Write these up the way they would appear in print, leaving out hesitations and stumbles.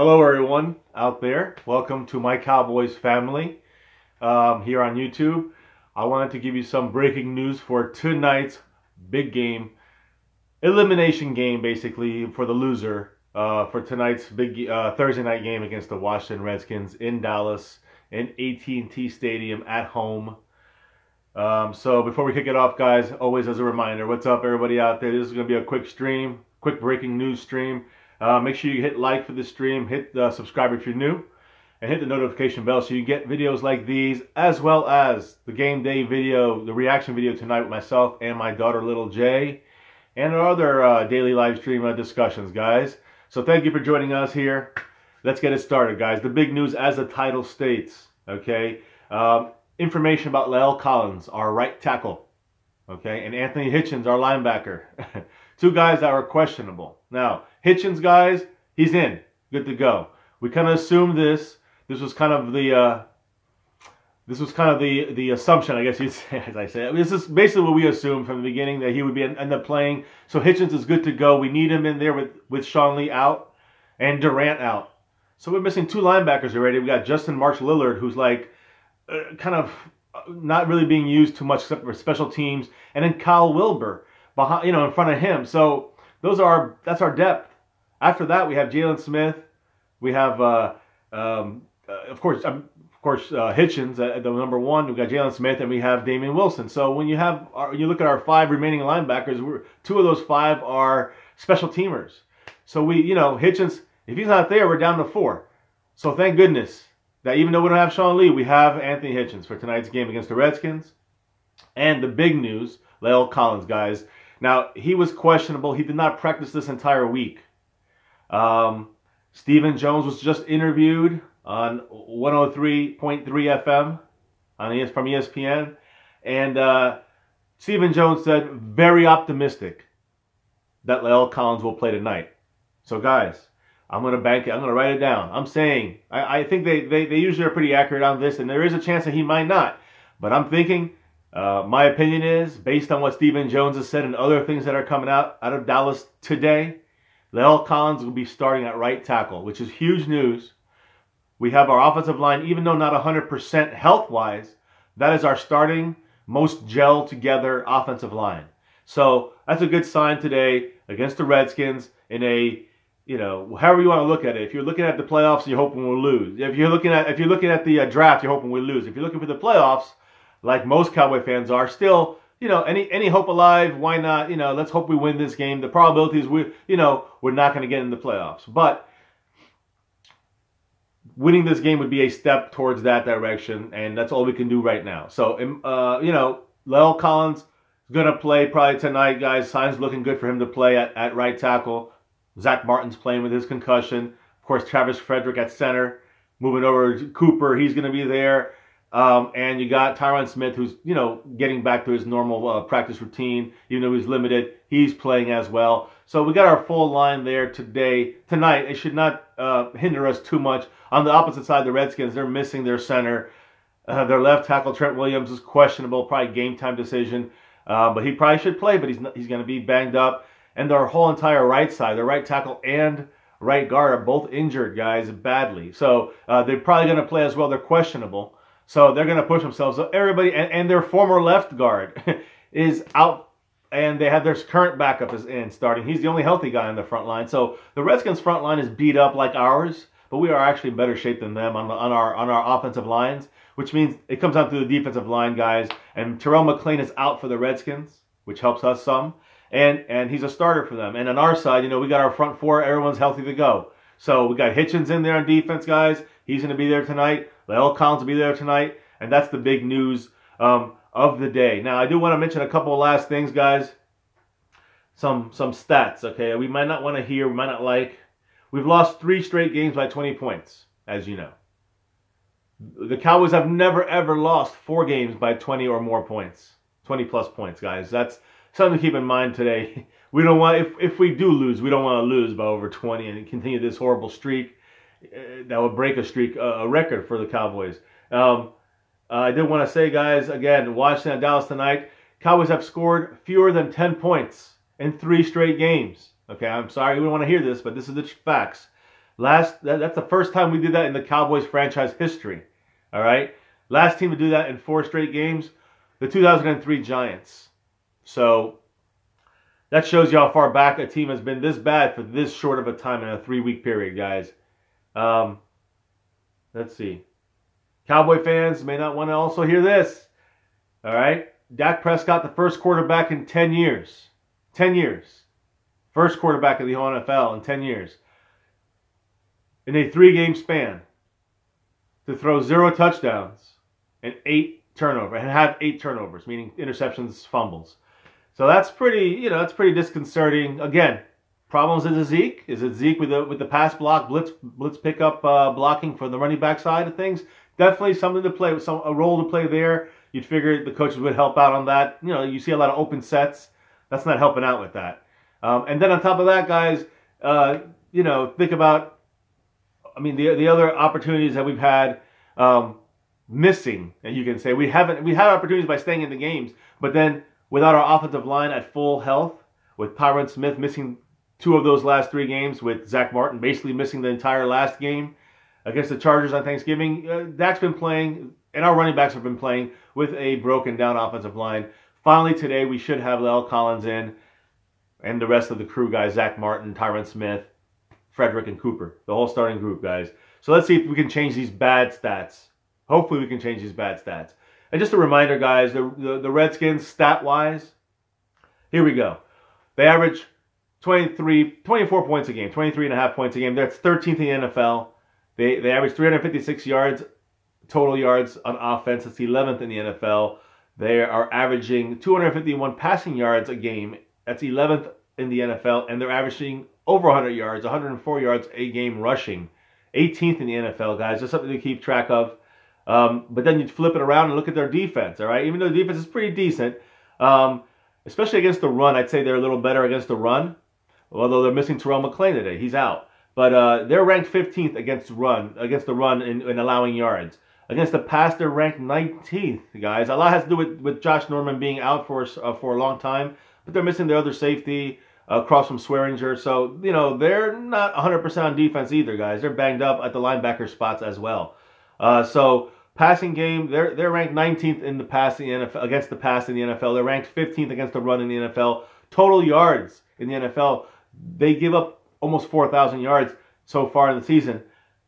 Hello everyone out there. Welcome to my Cowboys family here on YouTube. I wanted to give you some breaking news for tonight's big game, elimination game basically for the loser for tonight's big Thursday night game against the Washington Redskins in Dallas in AT&T Stadium at home. So before we kick it off, guys, always as a reminder, what's up everybody out there? This is going to be a quick stream, quick breaking news stream. Make sure you hit like for the stream, hit subscribe if you're new, and hit the notification bell so you get videos like these, as well as the game day video, the reaction video tonight with myself and my daughter, Little J, and our other daily live stream discussions, guys. So thank you for joining us here. Let's get it started, guys. The big news, as the title states, okay? Information about La'el Collins, our right tackle, okay, and Anthony Hitchens, our linebacker. Two guys that were questionable. Now, Hitchens, guys, he's in, good to go. We kind of assumed this. This was kind of the assumption, I guess you'd say, as I say. This is basically what we assumed from the beginning, that he would end up playing. So Hitchens is good to go. We need him in there with Sean Lee out and Durant out. So we're missing two linebackers already. We got Justin March Lillard, who's like kind of not really being used too much except for special teams, and then Kyle Wilbur behind, in front of him. So that's our depth. After that, we have Jalen Smith. We have, of course, Hitchens at the number one. We've got Jalen Smith, and we have Damian Wilson. So when you look at our five remaining linebackers, two of those five are special teamers. So Hitchens, if he's not there, we're down to four. So thank goodness that even though we don't have Sean Lee, we have Anthony Hitchens for tonight's game against the Redskins. And the big news, La'el Collins, guys. Now, he was questionable. He did not practice this entire week. Stephen Jones was just interviewed on 103.3 FM from ESPN. And Stephen Jones said, very optimistic that La'el Collins will play tonight. So, guys, I'm going to bank it. I'm going to write it down. I'm saying, I think they usually are pretty accurate on this, and there is a chance that he might not. But I'm thinking, my opinion is, based on what Stephen Jones has said and other things that are coming out of Dallas today, La'el Collins will be starting at right tackle, which is huge news. We have our offensive line, even though not 100% health-wise, that is our starting, most gel-together offensive line. So that's a good sign today against the Redskins in a, however you want to look at it. If you're looking at the playoffs, you're hoping we'll lose. If you're looking at the draft, you're hoping we lose. If you're looking for the playoffs, like most Cowboy fans are, still, any hope alive, why not? Let's hope we win this game. The probability is we're not going to get in the playoffs. But winning this game would be a step towards that direction, and that's all we can do right now. So, La'el Collins is going to play probably tonight, guys. Signs looking good for him to play at right tackle. Zach Martin's playing with his concussion. Of course, Travis Frederick at center. Moving over to Cooper, he's going to be there. And you got Tyron Smith, who's, getting back to his normal practice routine. Even though he's limited, he's playing as well. So we got our full line there tonight. It should not hinder us too much. On the opposite side, the Redskins, they're missing their center. Their left tackle, Trent Williams, is questionable, probably game time decision. But he probably should play, but he's going to be banged up. And their whole entire right side, their right tackle and right guard are both injured, guys, badly. So they're probably going to play as well. They're questionable. So they're going to push themselves. So everybody, and their former left guard is out, and they have their current backup is in starting. He's the only healthy guy in the front line. So the Redskins' front line is beat up like ours, but we are actually in better shape than them on our offensive lines, which means it comes down to the defensive line, guys. And Terrell McClain is out for the Redskins, which helps us some. And he's a starter for them. And on our side, we got our front four. Everyone's healthy to go. So we got Hitchens in there on defense, guys. He's going to be there tonight. La'el Collins will be there tonight. And that's the big news of the day. Now, I do want to mention a couple of last things, guys. Some stats, okay? We might not want to hear, we might not like. We've lost 3 straight games by 20 points, as you know. The Cowboys have never, ever lost 4 games by 20 or more points. 20-plus points, guys. That's something to keep in mind today. We don't want, if we do lose, we don't want to lose by over 20 and continue this horrible streak. That would break a record for the Cowboys. I did want to say, guys, again, Washington and Dallas tonight, Cowboys have scored fewer than 10 points in 3 straight games. Okay, I'm sorry we don't want to hear this, but this is the facts. That's the first time we did that in the Cowboys franchise history. All right? Last team to do that in 4 straight games, the 2003 Giants. So that shows you how far back a team has been this bad for this short of a time in a 3-week period, guys. Let's see. Cowboy fans may not want to also hear this. All right? Dak Prescott, the first quarterback in 10 years. 10 years. First quarterback of the whole NFL in 10 years. In a 3-game span. To throw 0 touchdowns and 8 turnovers. And have 8 turnovers, meaning interceptions, fumbles. So that's pretty, that's pretty disconcerting. Again, problems is it Zeke? Is it Zeke with the pass block, blitz pickup blocking for the running back side of things? Definitely something to play with, a role to play there. You'd figure the coaches would help out on that. You see a lot of open sets. That's not helping out with that. And then on top of that, guys, think about, the other opportunities that we've had missing, and you can say we had opportunities by staying in the games, but then without our offensive line at full health, with Tyron Smith missing 2 of those last 3 games, with Zach Martin basically missing the entire last game against the Chargers on Thanksgiving, Dak's been playing, and our running backs have been playing with a broken down offensive line. Finally today, we should have La'el Collins in, and the rest of the crew, guys, Zach Martin, Tyron Smith, Frederick, and Cooper, the whole starting group, guys. So let's see if we can change these bad stats. Hopefully we can change these bad stats. And just a reminder, guys, the Redskins, stat-wise, here we go. They average 24 points a game, 23.5 points a game. That's 13th in the NFL. They average 356 yards, total yards on offense. That's 11th in the NFL. They are averaging 251 passing yards a game. That's 11th in the NFL. And they're averaging over 100 yards, 104 yards a game rushing. 18th in the NFL, guys. Just something to keep track of. But then you flip it around and look at their defense, all right? Even though the defense is pretty decent, especially against the run, I'd say they're a little better against the run, although they're missing Terrell McClain today. He's out. But they're ranked 15th against the run in allowing yards. Against the pass, they're ranked 19th, guys. A lot has to do with Josh Norman being out for a long time, but they're missing their other safety across from Swearinger. So, they're not 100% on defense either, guys. They're banged up at the linebacker spots as well. So passing game, they're ranked 19th in the passing NFL against the pass in the NFL. They're ranked 15th against the run in the NFL. Total yards in the NFL, they give up almost 4,000 yards so far in the season.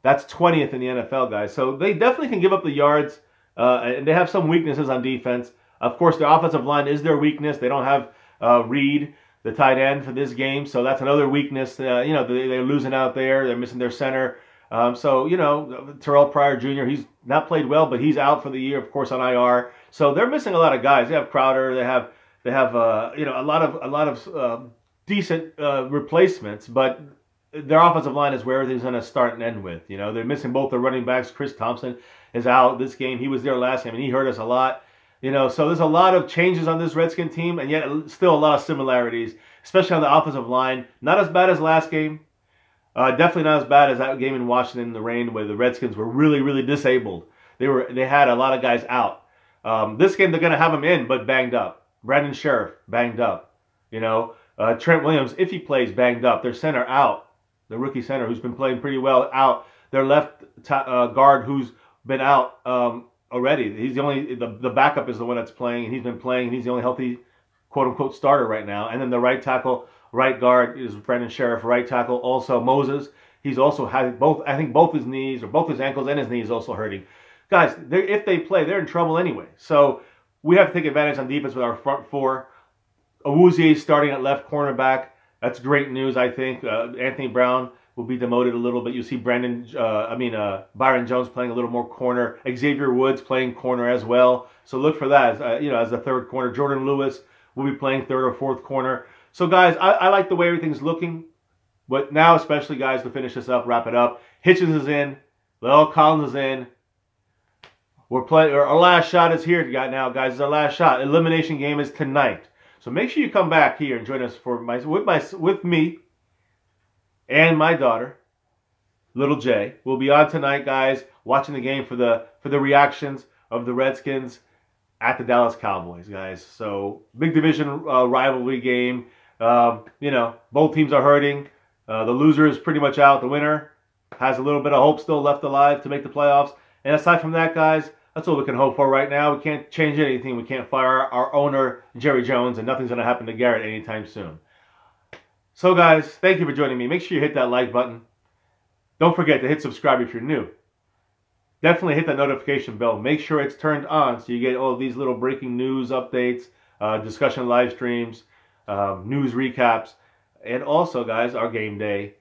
That's 20th in the NFL, guys. So they definitely can give up the yards, and they have some weaknesses on defense. Of course, their offensive line is their weakness. They don't have Reed, the tight end, for this game, so that's another weakness. They're losing out there. They're missing their center. Terrell Pryor Jr., he's not played well, but he's out for the year, of course, on IR. So they're missing a lot of guys. They have Crowder. They have a lot of decent replacements, but their offensive line is where everything's going to start and end with. They're missing both their running backs. Chris Thompson is out this game. He was there last game, and he hurt us a lot. So there's a lot of changes on this Redskin team, and yet still a lot of similarities, especially on the offensive line. Not as bad as last game. Definitely not as bad as that game in Washington in the rain, where the Redskins were really, really disabled. They had a lot of guys out. This game they're going to have them in, but banged up. Brandon Sheriff banged up. Trent Williams, if he plays, banged up. Their center out. The rookie center who's been playing pretty well out. Their left guard who's been out already. He's the backup is the one that's playing, and he's been playing, and he's the only healthy quote unquote starter right now. And then the right tackle. Right guard is Brandon Sheriff. Right tackle also Moses. He's also had both his knees, or both his ankles and his knees also hurting. Guys, if they play, they're in trouble anyway. So we have to take advantage on defense with our front four. Awuzie starting at left cornerback. That's great news, I think. Anthony Brown will be demoted a little bit. You see Byron Jones playing a little more corner. Xavier Woods playing corner as well. So look for that as the third corner. Jordan Lewis will be playing third or fourth corner. So, guys, I like the way everything's looking. But now, especially, guys, to finish this up, wrap it up, Hitchens is in. La'el Collins is in. We're playing. Our last shot is here now, guys. It's our last shot. Elimination game is tonight. So make sure you come back here and join us with me and my daughter, little Jay. We'll be on tonight, guys, watching the game for the reactions of the Redskins at the Dallas Cowboys, guys. So big division rivalry game. Both teams are hurting. The loser is pretty much out. The winner, has a little bit of hope still left alive to make the playoffs. And aside from that, guys, that's all we can hope for right now. We can't change anything. We can't fire our owner, Jerry Jones, and nothing's going to happen to Garrett anytime soon. So, guys, thank you for joining me. Make sure you hit that like button. Don't forget to hit subscribe if you're new. Definitely hit that notification bell. Make sure it's turned on so you get all of these little breaking news updates, discussion live streams, news recaps, and also, guys, our game day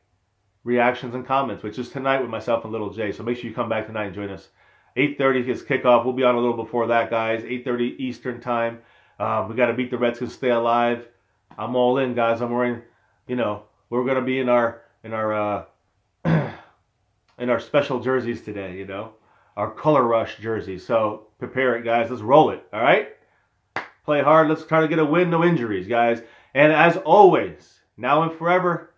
reactions and comments, which is tonight with myself and Little J. So make sure you come back tonight and join us. 8:30 is kickoff. We'll be on a little before that, guys. 8:30 Eastern time. We got to beat the Redskins, stay alive. I'm all in, guys. I'm wearing, we're gonna be in our in our special jerseys today. Our color rush jerseys. So prepare it, guys. Let's roll it. All right. Play hard. Let's try to get a win. No injuries, guys. And as always, now and forever,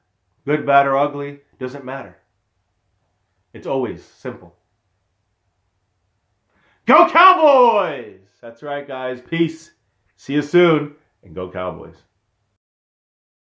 good, bad, or ugly, doesn't matter. It's always simple. Go Cowboys! That's right, guys. Peace. See you soon. And go Cowboys.